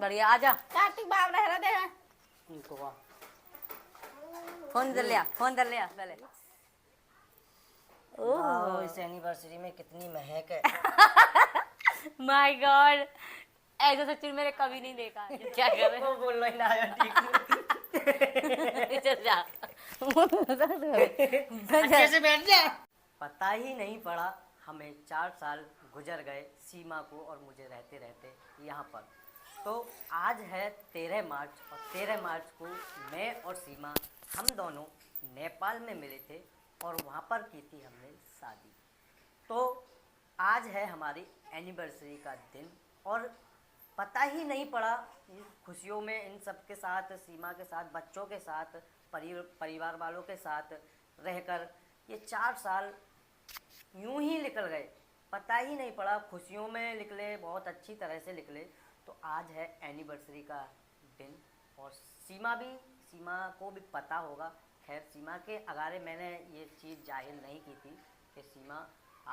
बढ़िया आजा। कार्तिक बाब रह दे फोन कर लिया पहले। ओह इस एनिवर्सरी में कितनी महक है। माय गॉड, ऐसा सच्ची मैंने कभी नहीं देखा। क्या कर रहे वो बोल रही ना आया ठीक। चल जा। अच्छे से बैठ जा। पता ही नहीं पड़ा हमें 4 साल गुजर गए सीमा को और मुझे रहते रहते यहाँ पर। तो आज है 13 मार्च और 13 मार्च को मैं और सीमा हम दोनों नेपाल में मिले थे और वहाँ पर की थी हमने शादी। तो आज है हमारी एनिवर्सरी का दिन और पता ही नहीं पड़ा खुशियों में इन सब के साथ, सीमा के साथ, बच्चों के साथ, परिवार वालों के साथ रहकर ये 4 साल यूं ही निकल गए। पता ही नहीं पड़ा, खुशियों में निकले, बहुत अच्छी तरह से निकले। तो आज है एनिवर्सरी का दिन और सीमा को भी पता होगा। खैर सीमा के अगारे मैंने ये चीज़ जाहिर नहीं की थी कि सीमा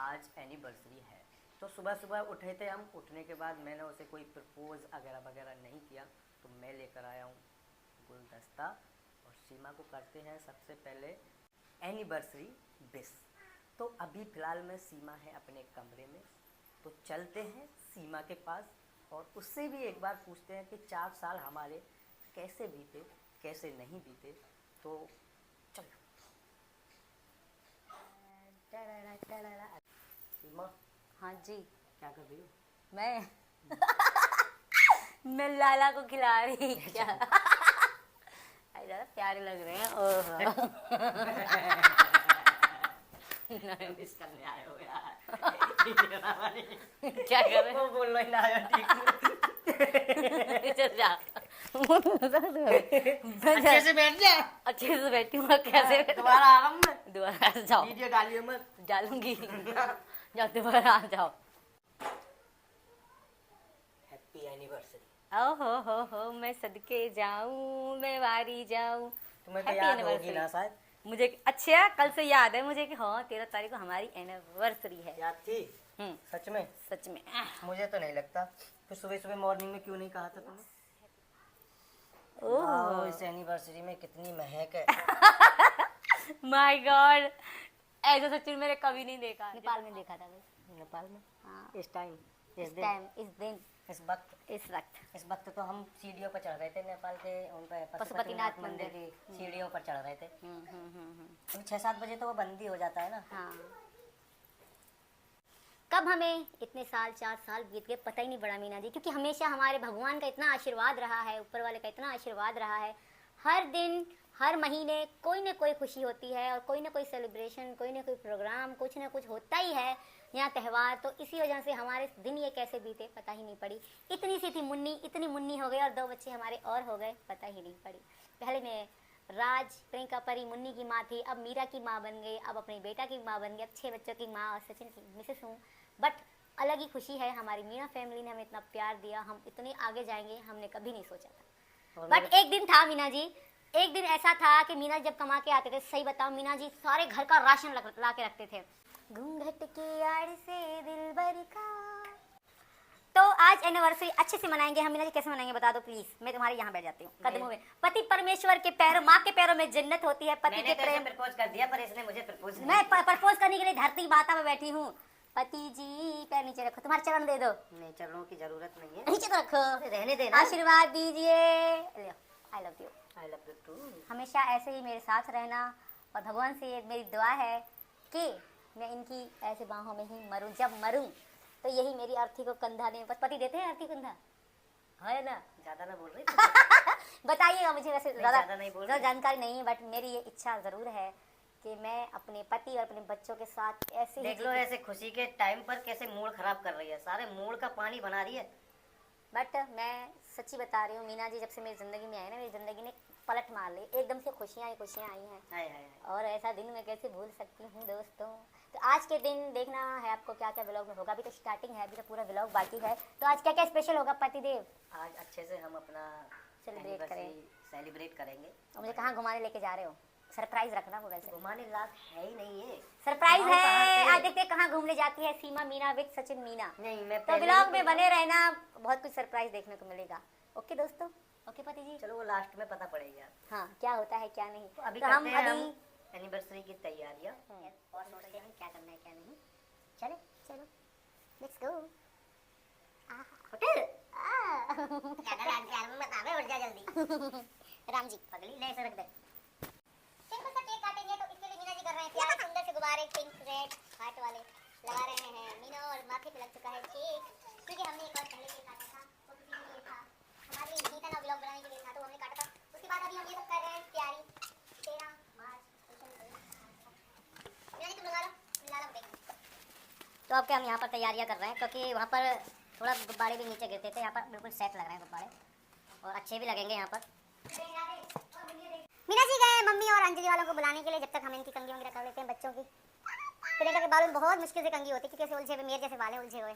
आज एनिवर्सरी है। तो सुबह सुबह उठे थे हम, उठने के बाद मैंने उसे कोई प्रपोज वगैरह नहीं किया। तो मैं लेकर आया हूँ गुलदस्ता और सीमा को करते हैं सबसे पहले एनिवर्सरी विश। तो अभी फ़िलहाल में सीमा है अपने कमरे में, तो चलते हैं सीमा के पास और उससे भी एक बार पूछते हैं कि 4 साल हमारे कैसे बीते, कैसे नहीं बीते। तो चलो। सीमा हाँ जी। क्या कर रही हो? मैं मैं लाला को खिला रही। क्या अरे ज़्यादा प्यारे लग रहे हैं। ओह मिस करने आए हो यार। क्या कर रहे वो बोल रही ना आया ठीक। चल जा। अच्छे से बैठ जा। अच्छे से बैठी हूँ। कैसे दोबारा आ रहा हूँ मैं। दोबारा जाओ। वीडियो डालियो मत। डालूंगी। जाओ दोबारा आ जाओ। Happy anniversary. हो मैं सदके जाऊं, मैं वारी जाऊं। तुम्हें तो Happy याद होगी anniversary। ना शायद। मुझे अच्छा कल से याद है मुझे कि हाँ 13 तारीख को हमारी एनिवर्सरी है। याद थी? सच में? सच में। मुझे तो नहीं लगता। फिर सुबह सुबह मॉर्निंग में क्यों नहीं कहा था तुमने? ओह इस एनिवर्सरी में कितनी महक है। माय गॉड, ऐसा सच्ची मैंने कभी नहीं देखा। नेपाल में देखा था बस। नेपाल में? हाँ। इस टाइम, इस टाइम, इस दिन, इस वक्त इस वक्त तो हम सीढ़ियों पर चढ़ रहे थे नेपाल के उन पर पशुपतिनाथ मंदिर की सीढ़ियों पर चढ़ रहे थे। अभी 6-7 बजे तो वो बंद ही हो जाता है ना। हाँ। कब हमें इतने साल 4 साल बीत गए पता ही नहीं पड़ा मीना जी, क्योंकि हमेशा हमारे भगवान का इतना आशीर्वाद रहा है, ऊपर वाले का इतना आशीर्वाद रहा है। हर दिन हर महीने कोई ना कोई खुशी होती है और कोई ना कोई सेलिब्रेशन, कोई ना कोई प्रोग्राम, कुछ ना कुछ होता ही है यहाँ त्यौहार। तो इसी वजह से हमारे दिन ये कैसे बीते पता ही नहीं पड़ी। इतनी सी थी मुन्नी, इतनी मुन्नी हो गई और 2 बच्चे हमारे और हो गए, पता ही नहीं पड़ी। पहले मैं राज, प्रियंका, परी, मुन्नी की माँ थी, अब मीरा की माँ बन गई, अब अपने बेटा की माँ बन गई, अब 6 बच्चों की माँ और सचिन की मिसेस हूँ। बट अलग ही खुशी है, हमारी मीना फैमिली ने हमें इतना प्यार दिया, हम इतने आगे जाएंगे हमने कभी नहीं सोचा था। बट एक दिन था मीना जी, एक दिन ऐसा था कि मीना जब कमा के आते थे, सही बताओ मीना जी, सारे घर का राशन ला के रखते थे। घूंघट की आड़ से दिलबर का। तो आज एनिवर्सरी अच्छे से मनाएंगे हम। मीना जी कैसे मनाएंगे बता दो प्लीज, मैं तुम्हारे यहाँ बैठ जाती हूँ कदमों में। पति परमेश्वर के पैरों, माँ के पैरों में जन्नत होती है। पति के प्रेम प्रपोज कर दिया पर इसने मुझे प्रपोज नहीं। मैं प्रपोज करने के लिए धरती माता में बैठी हूँ। पति जी पैर नीचे रखो, तुम्हारे चरण दे दो। नहीं, चरणों की जरूरत नहीं है, नीचे तो रखो, रहने देना। आशीर्वाद दीजिए। I love you. I love you too. हमेशा ऐसे ही मेरे साथ रहना और भगवान से ये मेरी दुआ है कि मैं इनकी ऐसे बाहों में ही मरूं। जब मरूं तो यही मेरी अर्थी को कंधा दें। पति देते हैं अर्थी कंधा, है ना? ज्यादा ना बोल रही। बताइएगा, मुझे वैसे ज़्यादा नहीं बोल रही। जानकारी नहीं है, बट मेरी ये इच्छा ज़रूर है कि मैं अपने पति और अपने बच्चों के साथ ऐसे ही देख लो ऐसे खुशी के टाइम पर कैसे मूड खराब कर रही है, सारे मूड का पानी बना रही है। बट मैं सच्ची बता रही हूँ मीना जी, जब से मेरी ज़िंदगी में आई ना, मेरी ज़िंदगी ने पलट मार ली। एकदम से खुशियाँ आई हैं। हाय हाय। और ऐसा दिन मैं कैसे भूल सकती हूँ दोस्तों। तो आज के दिन देखना है आपको क्या क्या व्लॉग में होगा। अभी तो स्टार्टिंग है, अभी तो पूरा व्लॉग बाकी है। तो आज क्या क्या स्पेशल होगा पतिदेव? आज अच्छे से हम अपना सेलिब्रेट करेंगे। और मुझे कहाँ घुमाने लेके जा रहे हो? सरप्राइज रखना वो, वैसे घुमाने लायक है ही नहीं है। सरप्राइज है। आज देखते हैं कहाँ घूमने जाती है सीमा मीना विद सचिन मीना। नहीं, मैं तो व्लॉग में बने रहना, बहुत कुछ सरप्राइज देखने को मिलेगा। ओके दोस्तों, ओके पति जी। चलो वो लास्ट में पता पड़ेगा। हाँ, क्या होता है क्या नहीं। तो अभी तो करते हैं अभी हम एनिवर्सरी की तैयारियां और सोचते हैं क्या करना है क्या नहीं। चले चलो, लेट्स गो। होटल बतावे, उठ जा जल्दी। राम जी पगली ले ऐसे रख दे। सिंपल सा केक काटेंगे, तो इसके लिए मीना जी कर रहे हैं प्यारे सुंदर से गुब्बारे, पिंक रेड हार्ट वाले लगा रहे हैं मीना, और माथे पे लग चुका है केक, क्योंकि हमने एक बार पहले केक काटा था, वो किसी ने लिए था हमारे लिए गीता ना व्लॉग बनाने के लिए था, तो हमने काटा था। उसके बाद अभी हम ये सब कर रहे हैं तैयारी। 13 मार्च मीना जी तुम लगा लो, लाला देख। तो अब क्या हम यहाँ पर तैयारियाँ कर रहे हैं, क्योंकि वहाँ पर थोड़ा गुब्बारे भी नीचे गिरते थे, यहाँ पर बिल्कुल सेट लग रहे हैं गुब्बारे, और अच्छे भी लगेंगे यहाँ पर। मीना जी गए मम्मी और अंजलि वालों को बुलाने के लिए, जब तक हम इनकी कंघी वगैरह कर लेते हैं बच्चों की। प्रियंका के बालों में बहुत मुश्किल से कंघी होती है, क्योंकि उलझे हुए मेरे जैसे बाल उलझे हुए।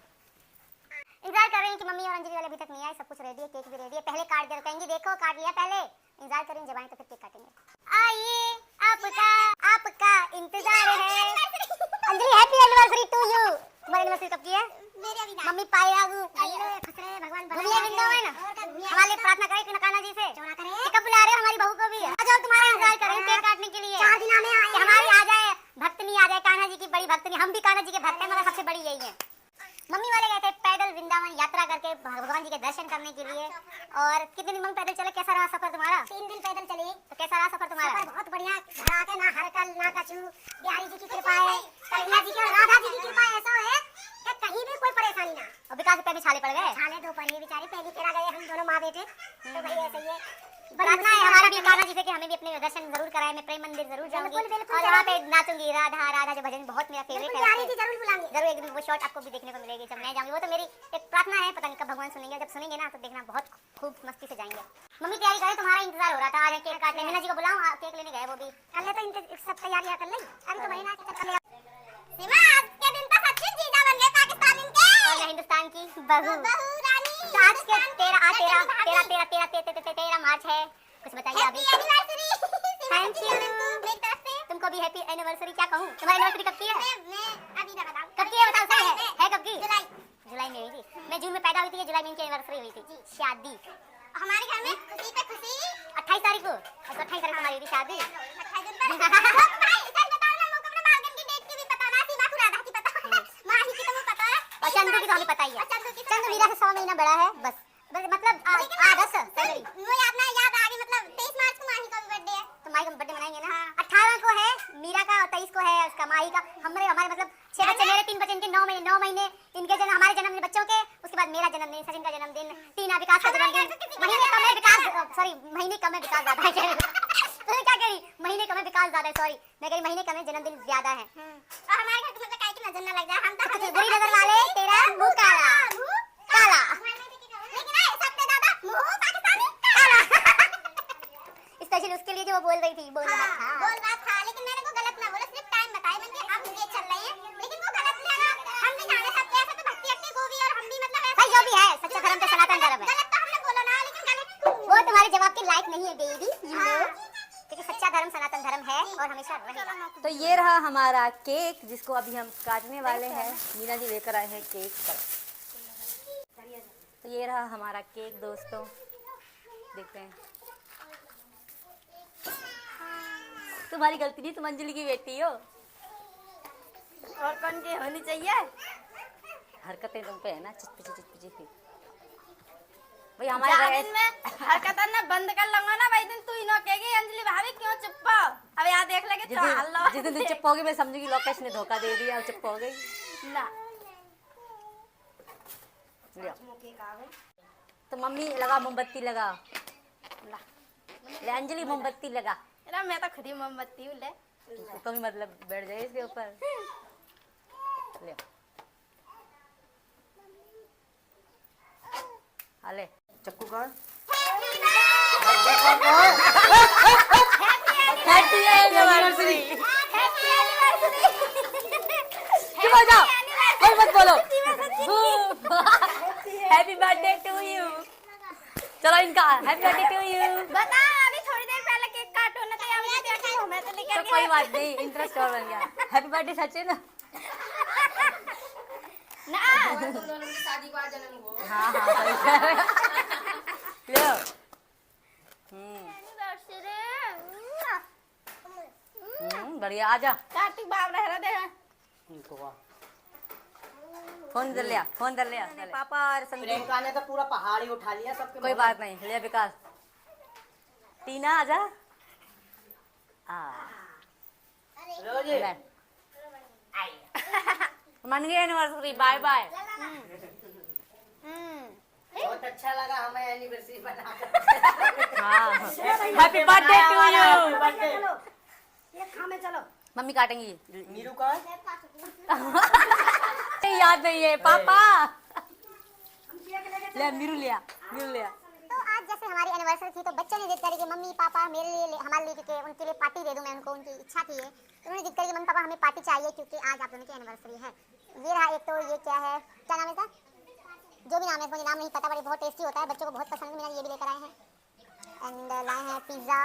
इंतजार कर रहे हैं कि मम्मी और अंजलि वाले अभी तक नहीं आए, सब कुछ रेडी है, केक भी रेडी है। पहले काट दे, कहेंगे देखो काट लिया पहले, इंतजार करें, जब आए तो फिर केक काटेंगे। आइए आपका इंतजार है। Anjali happy anniversary to you. तुम्हारी एनिवर्सरी कब की है? मम्मी पाए आगू भगवान वृंदावन हमारे प्रार्थना करें कि नकाना जी से कि कब बुला रहे हो हमारी बहू को भी। आ जाओ, तुम्हारा इंतजार कर रहे हैं केक काटने के लिए। 4 दिन में हमारी आ जाए भक्तनी, आ जाए कान्हा जी की बड़ी भक्तनी। हम भी कान्हा जी के भक्त हैं, मगर सबसे बड़ी यही है। मम्मी वाले गए थे पैदल वृंदावन यात्रा करके भगवान जी के दर्शन करने के लिए। और कितने दिन मम्मी पैदल चले? कैसा रहा सफर तुम्हारा? 3 दिन पैदल चले। तो कैसा रहा सफर तुम्हारा? बहुत बढ़िया, घर आके ना हरकल ना कछु, बिहारी जी की कृपा है, कन्हैया जी की और राधा जी की कृपा ऐसा है कि कहीं भी कोई परेशानी ना। और विकास पे भी छाले पड़ गए, छाले दो पड़े बेचारे, पहली फेरा गए हम दोनों माँ बेटे। तो भाई ऐसे ही है, प्रार्थना है हमारा भी कान्हा जी से कि हमें भी अपने दर्शन जरूर कराए। मैं प्रेम मंदिर जरूर जाऊंगी और वहाँ पे नाचूंगी राधा राधा, जो भजन बहुत मेरा फेवरेट है। जरूर बुलाएंगे, जरूर एक दिन वो शॉट आपको भी देखने को मिलेगी जब मैं जाऊंगी। वो तो मेरी एक प्रार्थना है, पता नहीं कब भगवान सुनेंगे, जब सुनेंगे ना तो देखना बहुत खूब मस्ती से जाएंगे। मम्मी तैयारी करे, तुम्हारा इंतजार हो रहा था, आज केक काटने। मीना जी को बुलाऊं, केक लेने गए वो भी। कर ले तो सब तैयारियां कर ले, अभी तो महीना के चक्कर में के दिन तो सचिन जीजा बन गए पाकिस्तान के, और मैं हिंदुस्तान की बहू रानी। आज के 13 मार्च है, कुछ बताइए अभी। थैंक यू, तुमको भी हैप्पी एनिवर्सरी। क्या कहूँ, तुम्हारी एनिवर्सरी कब की है? अभी ना बताऊं कब की है, बताओ सही है कब की? जुलाई में हुई थी। मैं जून में पैदा हुई थी, जुलाई में इनकी एनिवर्सरी हुई थी। शादी हमारे घर में खुशी पे खुशी 28 तारीख को, 28 तारीख को हमारी हुई थी शादी। और चंदू की तो हमें पता ही है, चंदू वीरा से 100 महीना बड़ा है बस मतलब 10 फरवरी। वो याद आ गई, मतलब 23 मार्च को माही का भी बर्थडे है, तो माही का बर्थडे मनाएंगे ना। 18 को है मीरा का और 23 को है उसका माही का। हमारे मतलब 6 बच्चे, मेरे 3 बच्चे, इनके 9 महीने इनके जन्म, हमारे जन्मदिन बच्चों के, उसके बाद मेरा जन्मदिन, सचिन का जन्मदिन, टीना विकास का जन्मदिन। महीने कम है विकास, सॉरी महीने कम है विकास ज्यादा है। तो क्या कह रही, महीने कम है विकास ज्यादा है, सॉरी मैं कह रही महीने कम है जन्मदिन ज्यादा है। और हमारे घर मतलब काहे की नजर ना लग जाए, हम तो बुरी नजर वाले, तेरा मुंह काला काला, लेकिन सबसे ज्यादा मुंह पाकिस्तानी काला। स्पेशल उसके लिए जो वो बोल रही थी, बोल रहा था, लेकिन मैंने को गलत ना बोला, सिर्फ टाइम बताया मैंने, आप ये चल रहे हैं, लेकिन वो गलत नहीं है। हम भी जाने सकते हैं, ऐसा तो भक्ति अक्ति को भी, और हम भी मतलब भाई जो भी है सच्चा धर्म तो सनातन धर्म है। गलत तो हमने बोला ना, लेकिन गलत वो तुम्हारे जवाब के लायक नहीं है बेबी, यू नो, क्योंकि सच्चा धर्म सनातन धर्म है और हमेशा रहेगा। तो ये रहा हमारा केक, जिसको अभी हम काटने वाले हैं। मीना जी लेकर आए हैं केक। तो ये रहा हमारा केक दोस्तों, देखते हैं। तुम्हारी गलती नहीं, तुम अंजलि की बेटी हो, और कौन की होनी चाहिए। हरकतें तुम पे है ना, चिचपिची भाई हमारे दिन में हरकत ना बंद कर लूंगा ना भाई, दिन तू ही ना कहेगी अंजलि भाभी क्यों चुप हो। अब यहाँ देख लगे जिस दिन तू चुप होगी मैं समझूंगी लोकेश ने धोखा दे दिया और चुप हो गई ना। तो मम्मी लगा मोमबत्ती लगा, ले अंजलि मोमबत्ती लगा। मैं तो खुद ही मोमबत्ती हूँ, ले तो भी मतलब बैठ जाए इसके ऊपर। ले अले चक्कू कौन? Happy anniversary. चुप हो जाओ, कोई मत बोलो। Happy birthday to you. चलो इनका हैप्पी बर्थडे टू यू। बता, अभी थोड़ी देर पहले केक काटो ना, तो मैं तो लेकर तो कोई बात नहीं, इंटरेस्ट और बन गया। Happy birthday Sachin. ना हाँ हाँ ले बढ़िया आजा कार्तिक बाप रह दे फोन दे लिया पापा और संदीप प्रियंका ने तो पूरा पहाड़ ही उठा लिया सबके कोई बात नहीं ले विकास टीना आजा रोज ले। मन गई एनिवर्सरी बाय बाय बहुत अच्छा लगा हमें एनिवर्सरी बनाकर। हाँ हैप्पी बर्थडे टू यू ये खाने चलो। मम्मी काटेंगी नीरू कौन? याद नहीं है पापा ले मिरू लिया तो आज जैसे हमारी एनिवर्सरी थी तो बच्चों ने जिद करी कि मम्मी पापा मेरे लिए हमारे लिए क्योंकि उनके लिए पार्टी दे दूं मैं उनको उनकी इच्छा थी ये तो उन्होंने जिद करी कि मम्मी पापा हमें पार्टी चाहिए क्योंकि आज आप दोनों की एनिवर्सरी है। ये रहा एक तो ये क्या है क्या नाम है इसका जो भी नाम है मुझे नाम नहीं पता बट बहुत टेस्टी होता है बच्चों को बहुत पसंद है। मैंने ये भी लेकर आए हैं एंड लाए हैं पिज़्ज़ा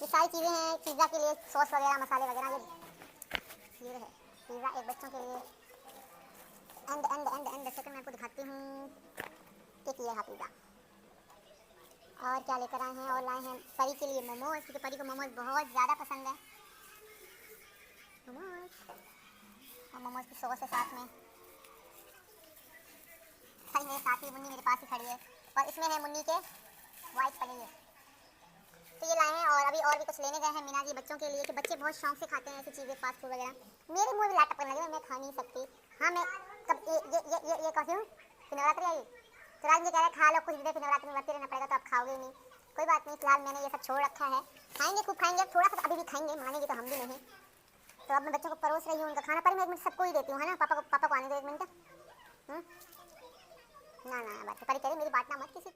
ये सारी चीज़ें हैं पिज़्ज़ा के लिए सॉस वगैरह मसाले वगैरह ये है पिज़्ज़ा एक बच्चों के लिए एंड सेकंड मैं आपको दिखाती हूँ एक ये है पिज़्ज़ा और क्या लेकर आए हैं और लाए हैं परी के लिए मोमोज क्योंकि परी को मोमोज बहुत ज़्यादा पसंद है मोमोज और मोमोज की सॉस है साथ में भाई मेरे साथ ही मुन्नी मेरे पास ही खड़ी है और इसमें है मुन्नी के वाइट पनीर तो ये लाए हैं और अभी और भी कुछ लेने गए हैं मीना जी बच्चों के लिए कि बच्चे बहुत शौक से खाते हैं ऐसी चीज़ें फास्ट फूड वगैरह मेरे मुंह में लाटक करने लगे मैं खा नहीं सकती। हाँ मैं कब ये कहती हूँ कि नवरात्रि आई तो राज जी कह रहे खा लो कुछ भी फिर नवरात्रि में रहना पड़ेगा तो आप खाओगे नहीं कोई बात नहीं फिलहाल मैंने ये सब छोड़ रखा है खाएंगे खूब खाएंगे थोड़ा सा अभी भी खाएंगे मानेंगे तो हम भी नहीं तो अब मैं बच्चों को परोस रही हूँ उनका खाना पर मैं 1 मिनट सबको ही देती हूँ है ना पापा को आने दो 1 मिनट ना बात परी करे मेरी बात ना मत किसी